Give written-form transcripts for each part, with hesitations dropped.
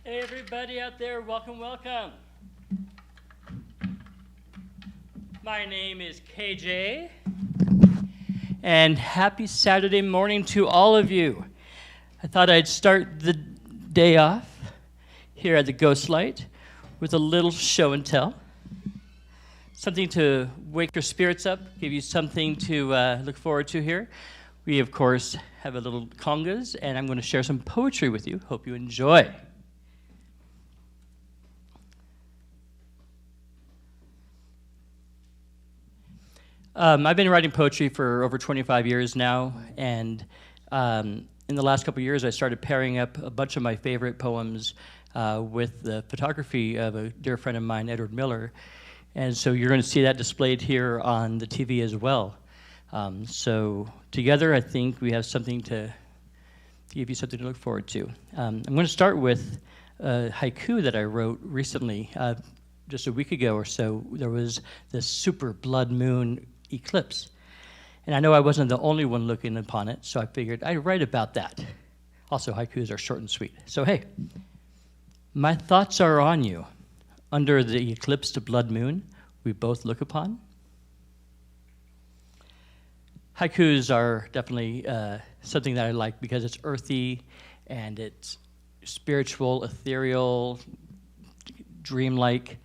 Everybody out there, welcome, welcome. My name is KJ, and happy Saturday morning to all of you. I thought I'd start the day off here at the Ghost Light with a little show and tell. Something to wake your spirits up, give you something to look forward to here. We, of course, have a little congas, and I'm going to share some poetry with you. Hope you enjoy. I've been writing poetry for over 25 years now, and in the last couple of years, I started pairing up a bunch of my favorite poems with the photography of a dear friend of mine, Edward Miller, and so you're going to see that displayed here on the TV as well. So together, I think we have something to give you something to look forward to. I'm going to start with a haiku that I wrote recently, just a week ago or so. There was this super blood moon eclipse. And I know I wasn't the only one looking upon it, so I figured I'd write about that. Also, haikus are short and sweet. So hey, my thoughts are on you. Under the eclipsed blood moon, we both look upon. Haikus are definitely something that I like because it's earthy and it spiritual, ethereal, dreamlike.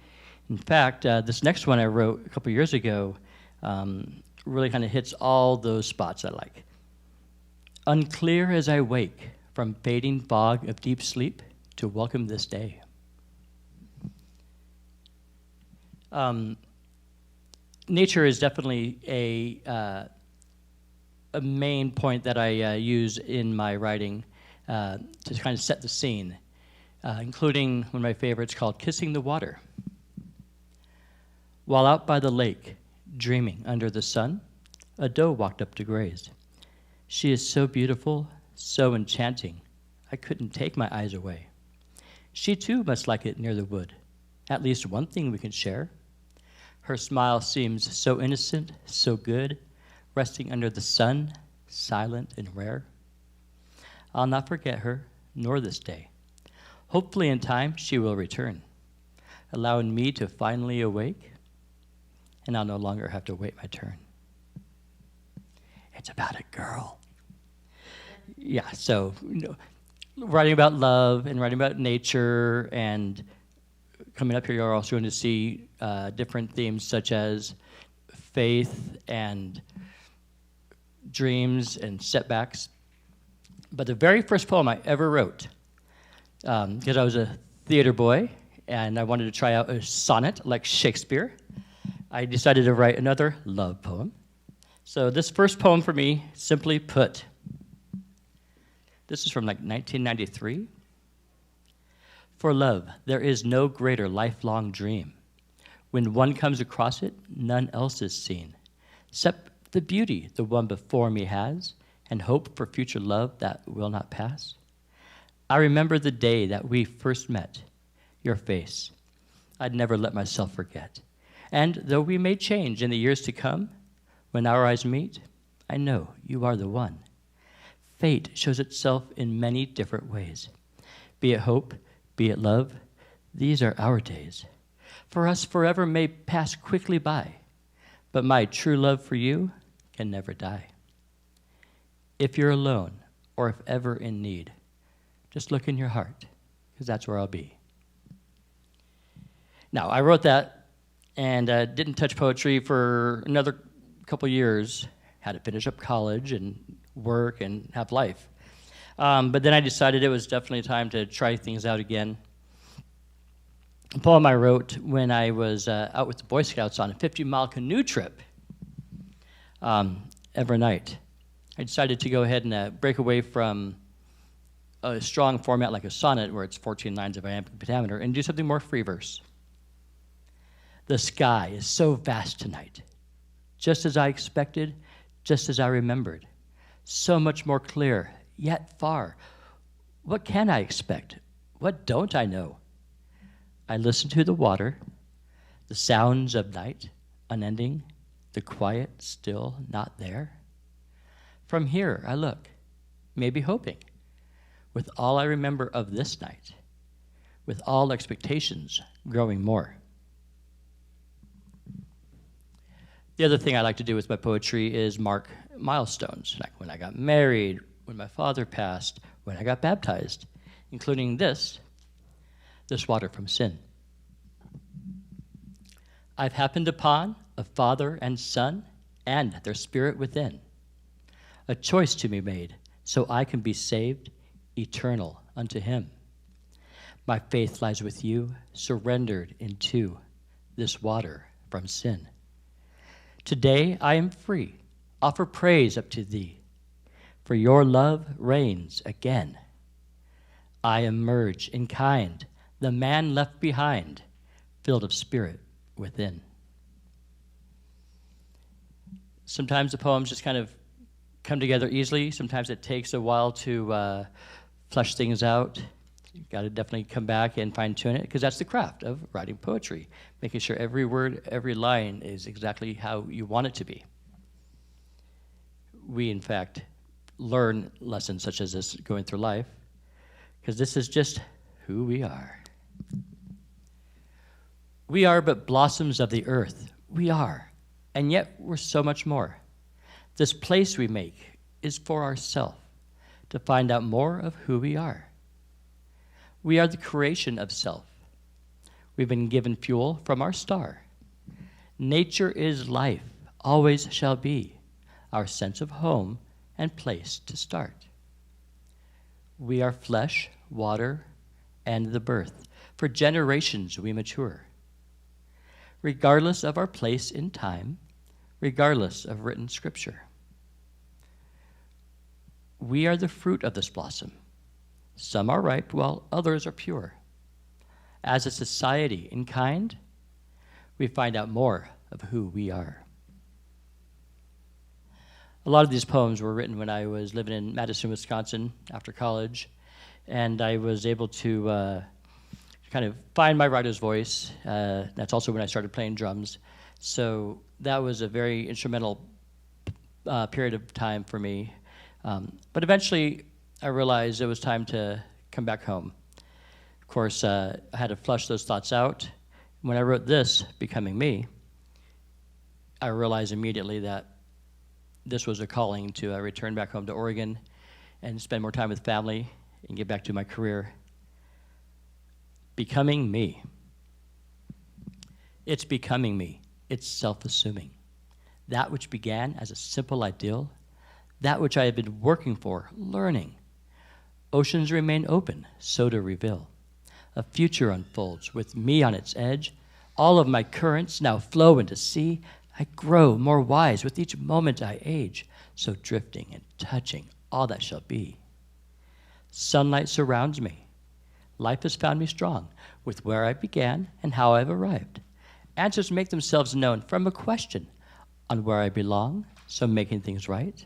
In fact, this next one I wrote a couple years ago really kind of hits all those spots I like. Unclear as I wake from fading fog of deep sleep to welcome this day. Nature is definitely a main point that I use in my writing to kind of set the scene, including one of my favorites called Kissing the Water. While out by the lake, dreaming under the sun, a doe walked up to graze. She is so beautiful, so enchanting, I couldn't take my eyes away. She too must like it near the wood. At least one thing we can share. Her smile seems so innocent, so good, resting under the sun, silent and rare. I'll not forget her, nor this day. Hopefully in time she will return, allowing me to finally awake, and I'll no longer have to wait my turn. It's about a girl. Yeah, so writing about love and writing about nature, and coming up here you're also going to see different themes such as faith and dreams and setbacks. But the very first poem I ever wrote, because I was a theater boy and I wanted to try out a sonnet like Shakespeare, I decided to write another love poem. So this first poem for me, simply put, this is from like 1993. For love, there is no greater lifelong dream. When one comes across it, none else is seen, except the beauty the one before me has, and hope for future love that will not pass. I remember the day that we first met, your face I'd never let myself forget. And though we may change in the years to come, when our eyes meet, I know you are the one. Fate shows itself in many different ways. Be it hope, be it love, these are our days. For us forever may pass quickly by, but my true love for you can never die. If you're alone, or if ever in need, just look in your heart, because that's where I'll be. Now, I wrote that and didn't touch poetry for another couple years. Had to finish up college and work and have life. But then I decided it was definitely time to try things out again. A poem I wrote when I was out with the Boy Scouts on a 50-mile canoe trip every night. I decided to go ahead and break away from a strong format like a sonnet where it's 14 lines of iambic pentameter and do something more free verse. The sky is so vast tonight, just as I expected, just as I remembered. So much more clear, yet far. What can I expect? What don't I know? I listen to the water, the sounds of night, unending, the quiet still not there. From here I look, maybe hoping, with all I remember of this night, with all expectations growing more. The other thing I like to do with my poetry is mark milestones, like when I got married, when my father passed, when I got baptized, including this water from sin. I've happened upon a father and son and their spirit within, a choice to be made so I can be saved, eternal unto him. My faith lies with you, surrendered into this water from sin. Today I am free, offer praise up to thee, for your love reigns again. I emerge in kind, the man left behind, filled of spirit within. Sometimes the poems just kind of come together easily. Sometimes it takes a while to flesh things out. You've got to definitely come back and fine-tune it, because that's the craft of writing poetry, making sure every word, every line is exactly how you want it to be. We, in fact, learn lessons such as this going through life, because this is just who we are. We are but blossoms of the earth. We are, and yet we're so much more. This place we make is for ourselves, to find out more of who we are. We are the creation of self. We've been given fuel from our star. Nature is life, always shall be, our sense of home and place to start. We are flesh, water, and the birth. For generations we mature. Regardless of our place in time, regardless of written scripture. We are the fruit of this blossom. Some are ripe, while others are pure. As a society in kind, we find out more of who we are. A lot of these poems were written when I was living in Madison, Wisconsin after college, and I was able to kind of find my writer's voice. That's also when I started playing drums. So that was a very instrumental period of time for me. But eventually, I realized it was time to come back home. Of course, I had to flush those thoughts out. When I wrote this, Becoming Me, I realized immediately that this was a calling to return back home to Oregon and spend more time with family and get back to my career. Becoming me. It's becoming me. It's self-assuming. That which began as a simple ideal, that which I have been working for, learning. Oceans remain open, so to reveal. A future unfolds with me on its edge. All of my currents now flow into sea. I grow more wise with each moment I age, so drifting and touching all that shall be. Sunlight surrounds me. Life has found me strong with where I began and how I've arrived. Answers make themselves known from a question on where I belong, so making things right.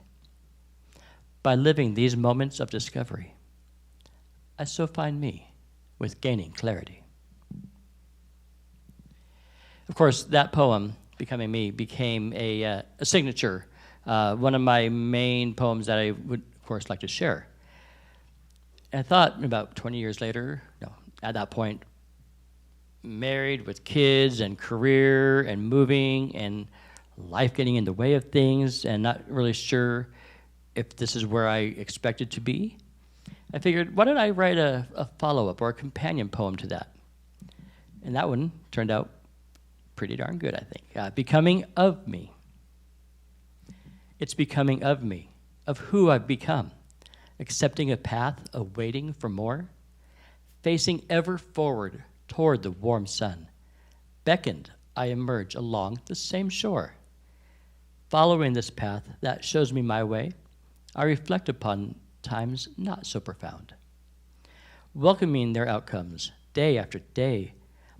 By living these moments of discovery, I so find me with gaining clarity. Of course, that poem, Becoming Me, became a signature, one of my main poems that I would, of course, like to share. And I thought about 20 years later, at that point, married with kids and career and moving and life getting in the way of things and not really sure if this is where I expected to be, I figured, why don't I write a follow-up or a companion poem to that? And that one turned out pretty darn good, I think. Becoming of me. It's becoming of me, of who I've become, accepting a path, awaiting for more, facing ever forward toward the warm sun. Beckoned, I emerge along the same shore. Following this path that shows me my way, I reflect upon times not so profound. Welcoming their outcomes day after day,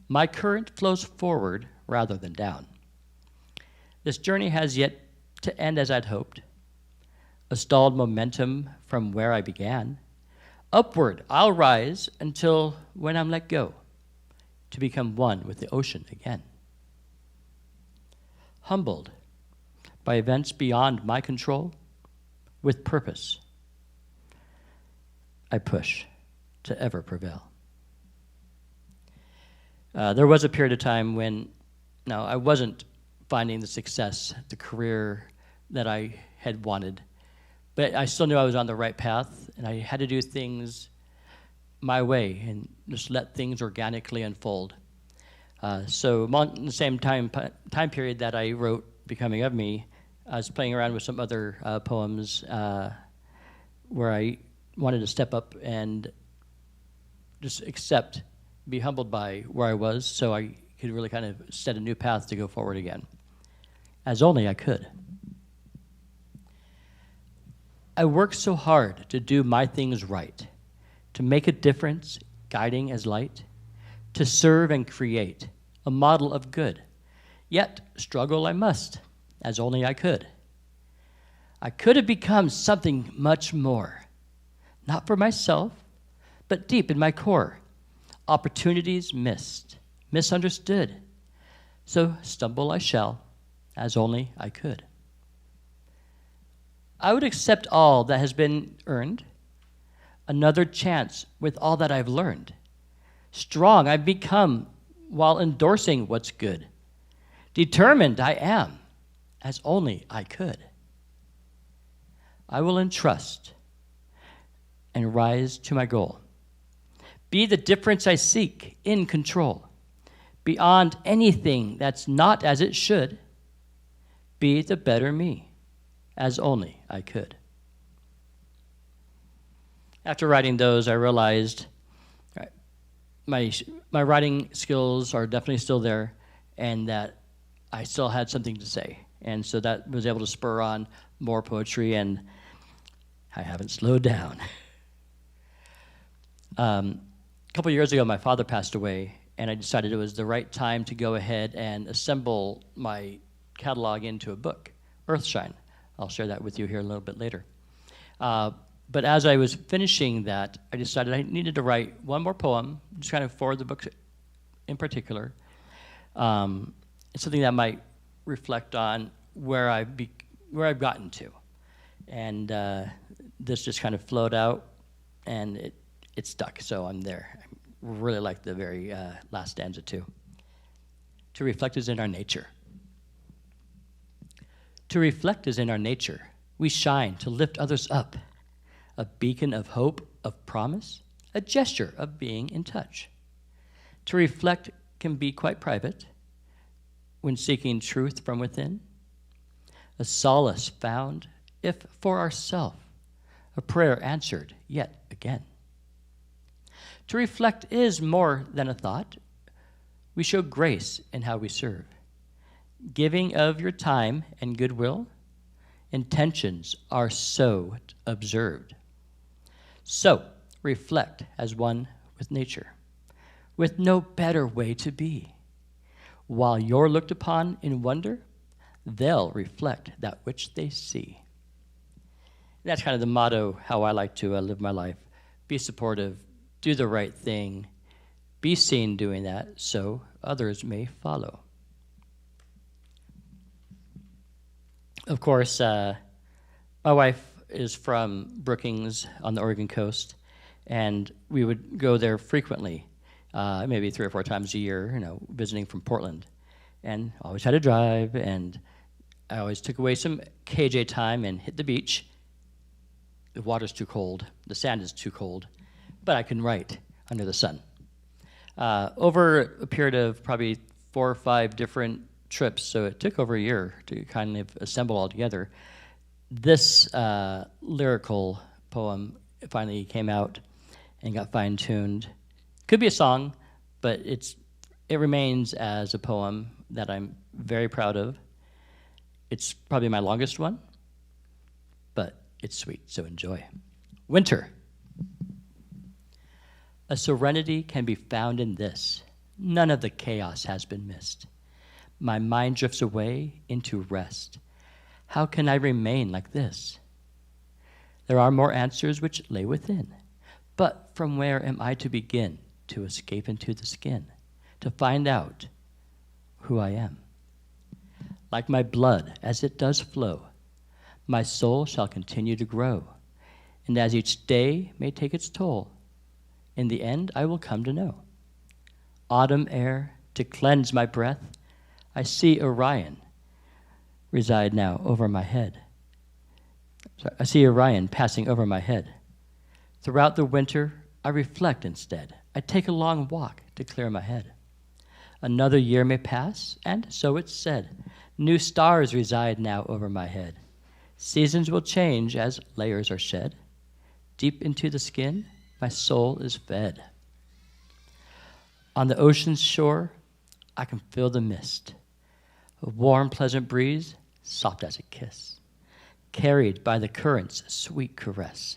my current flows forward rather than down. This journey has yet to end as I'd hoped. A stalled momentum from where I began. Upward I'll rise until when I'm let go, to become one with the ocean again. Humbled by events beyond my control, with purpose, I push to ever prevail. There was a period of time when I wasn't finding the success, the career that I had wanted, but I still knew I was on the right path, and I had to do things my way and just let things organically unfold. So in the same time period that I wrote Becoming of Me, I was playing around with some other poems where I wanted to step up and just accept, be humbled by where I was, so I could really kind of set a new path to go forward again, as only I could. I worked so hard to do my things right, to make a difference, guiding as light, to serve and create, a model of good. Yet struggle I must, as only I could. I could have become something much more, not for myself, but deep in my core. Opportunities missed, misunderstood. So stumble I shall, as only I could. I would accept all that has been earned, another chance with all that I've learned. Strong I've become while endorsing what's good. Determined I am, as only I could. I will entrust and rise to my goal. Be the difference I seek, in control. Beyond anything that's not as it should, be the better me, as only I could. After writing those, I realized my writing skills are definitely still there, and that I still had something to say. And so that was able to spur on more poetry, and I haven't slowed down. A couple years ago, my father passed away, and I decided it was the right time to go ahead and assemble my catalog into a book, Earthshine. I'll share that with you here a little bit later. But as I was finishing that, I decided I needed to write one more poem, just kind of for the book in particular. It's something that might reflect on where I've gotten to. And this just kind of flowed out, and it stuck, so I'm there. I really like the very last stanza, too. To reflect is in our nature. To reflect is in our nature. We shine to lift others up. A beacon of hope, of promise, a gesture of being in touch. To reflect can be quite private when seeking truth from within. A solace found, if for ourself, a prayer answered yet again. To reflect is more than a thought. We show grace in how we serve. Giving of your time and goodwill, intentions are so observed. So, reflect as one with nature, with no better way to be. While you're looked upon in wonder, they'll reflect that which they see. And that's kind of the motto, how I like to live my life. Be supportive, do the right thing, be seen doing that so others may follow. Of course, my wife is from Brookings on the Oregon coast, and we would go there frequently, maybe 3 or 4 times a year, visiting from Portland. And always had to drive, and I always took away some KJ time and hit the beach. The water's too cold, the sand is too cold, but I can write under the sun. Over a period of probably 4 or 5 different trips, so it took over a year to kind of assemble all together. This lyrical poem finally came out and got fine-tuned. Could be a song, but it remains as a poem that I'm very proud of. It's probably my longest one, but it's sweet, so enjoy. Winter. A serenity can be found in this. None of the chaos has been missed. My mind drifts away into rest. How can I remain like this? There are more answers which lay within. But from where am I to begin to escape into the skin, to find out who I am? Like my blood, as it does flow, my soul shall continue to grow. And as each day may take its toll, in the end I will come to know. Autumn air to cleanse my breath, I see Orion reside now over my head. I see Orion passing over my head. Throughout the winter, I reflect instead. I take a long walk to clear my head. Another year may pass, and so it's said. New stars reside now over my head. Seasons will change as layers are shed. Deep into the skin, my soul is fed. On the ocean's shore, I can feel the mist. A warm, pleasant breeze, soft as a kiss, carried by the current's sweet caress.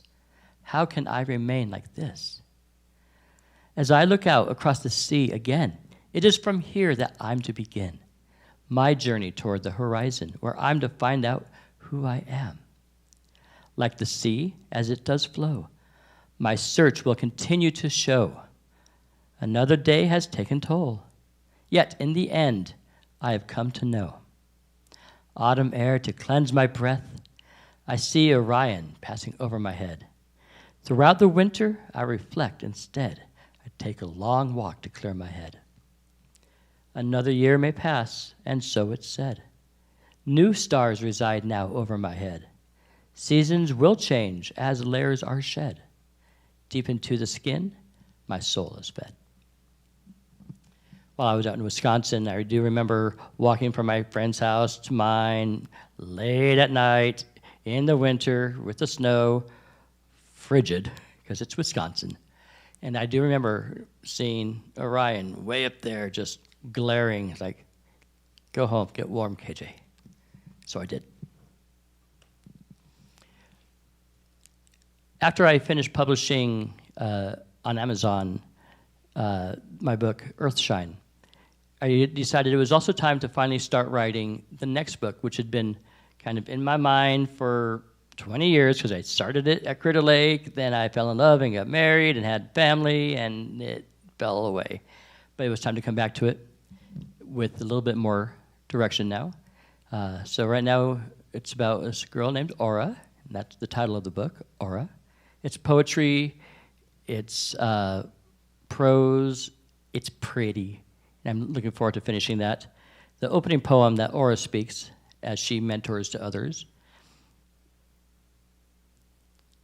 How can I remain like this? As I look out across the sea again, it is from here that I'm to begin my journey toward the horizon, where I'm to find out who I am. Like the sea, as it does flow, my search will continue to show. Another day has taken toll, yet in the end, I have come to know. Autumn air to cleanse my breath, I see Orion passing over my head. Throughout the winter, I reflect instead. I take a long walk to clear my head. Another year may pass, and so it's said. New stars reside now over my head. Seasons will change as layers are shed. Deep into the skin, my soul is fed. While I was out in Wisconsin, I do remember walking from my friend's house to mine late at night in the winter with the snow, frigid, because it's Wisconsin. And I do remember seeing Orion way up there just glaring, like, go home, get warm, KJ. So I did. After I finished publishing on Amazon my book, Earthshine, I decided it was also time to finally start writing the next book, which had been kind of in my mind for 20 years, because I started it at Crater Lake, then I fell in love and got married and had family, and it fell away. But it was time to come back to it with a little bit more direction now. So right now, it's about this girl named Aura, and that's the title of the book, Aura. It's poetry, it's prose, it's pretty, and I'm looking forward to finishing that. The opening poem that Aura speaks as she mentors to others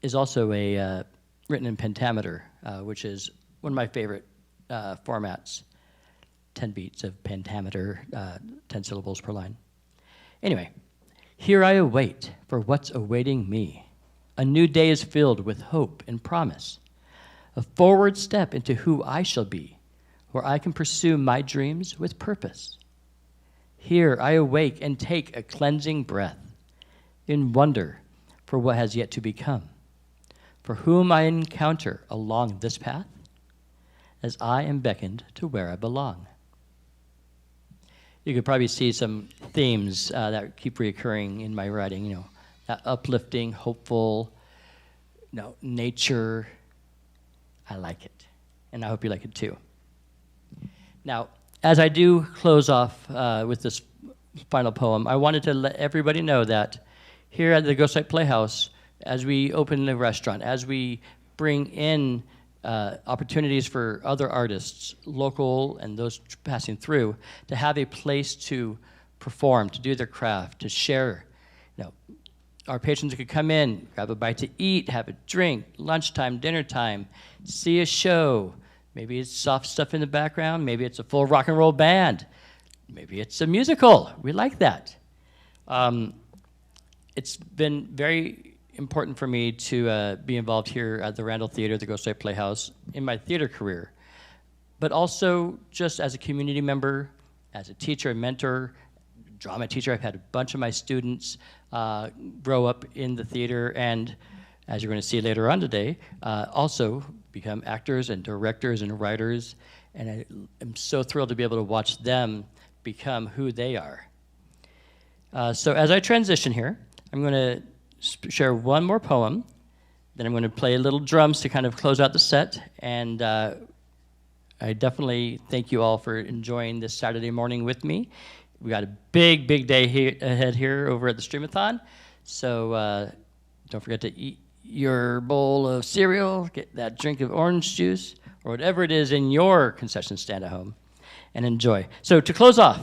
is also written in pentameter, which is one of my favorite formats, 10 beats of pentameter, 10 syllables per line. Anyway, here I await for what's awaiting me. A new day is filled with hope and promise, a forward step into who I shall be, where I can pursue my dreams with purpose. Here I awake and take a cleansing breath in wonder for what has yet to become, for whom I encounter along this path, as I am beckoned to where I belong. You could probably see some themes that keep reoccurring in my writing, that uplifting, hopeful, nature. I like it, and I hope you like it too. Now, as I do close off with this final poem, I wanted to let everybody know that here at the Ghostlight Playhouse, as we open the restaurant, as we bring in opportunities for other artists, local and those passing through, to have a place to perform, to do their craft, to share. Our patrons could come in, grab a bite to eat, have a drink, lunchtime, dinner time, see a show. Maybe it's soft stuff in the background. Maybe it's a full rock and roll band. Maybe it's a musical. We like that. It's been very important for me to be involved here at the Randall Theater, the Ghostlight Playhouse, in my theater career, but also just as a community member, as a teacher and mentor, drama teacher. I've had a bunch of my students grow up in the theater, and as you're going to see later on today, also become actors and directors and writers, and I am so thrilled to be able to watch them become who they are. So as I transition here, I'm going to share one more poem, then I'm going to play little drums to kind of close out the set, and I definitely thank you all for enjoying this Saturday morning with me. We got a big, big day ahead here over at the Stream-A-Thon, so don't forget to eat your bowl of cereal, get that drink of orange juice, or whatever it is in your concession stand at home, and enjoy. So to close off,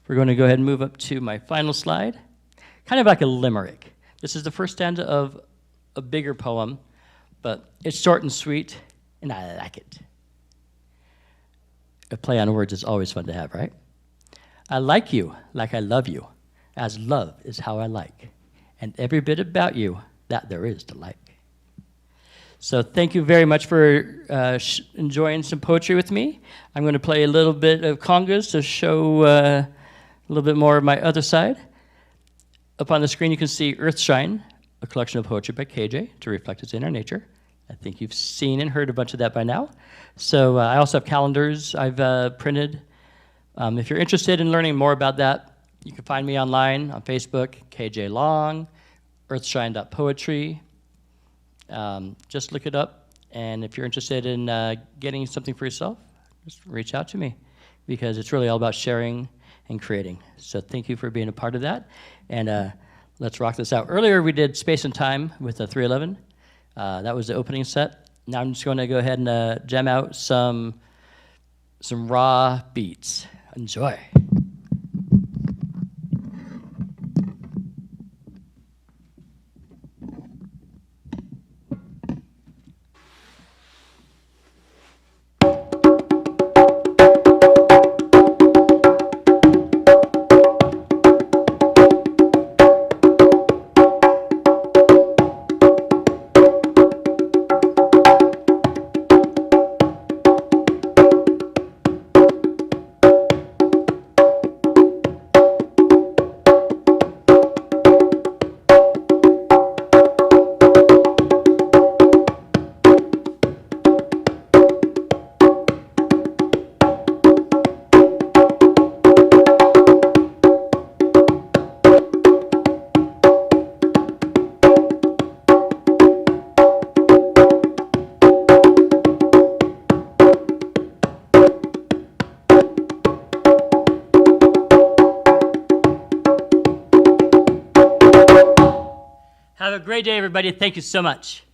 we're going to go ahead and move up to my final slide, kind of like a limerick. This is the first stanza of a bigger poem, but it's short and sweet, and I like it. A play on words is always fun to have, right? I like you like I love you, as love is how I like, and every bit about you that there is to like. So thank you very much for enjoying some poetry with me. I'm going to play a little bit of congas to show a little bit more of my other side. Up on the screen you can see Earthshine, a collection of poetry by KJ to reflect its inner nature. I think you've seen and heard a bunch of that by now. So I also have calendars I've printed. If you're interested in learning more about that, you can find me online on Facebook, KJ Long, earthshine.poetry. Just look it up, and if you're interested in getting something for yourself, just reach out to me, because it's really all about sharing and creating. So thank you for being a part of that, and let's rock this out. Earlier we did Space and Time with the 311. That was the opening set. Now I'm just going to go ahead and jam out some raw beats. Enjoy. a great day, everybody. Thank you so much.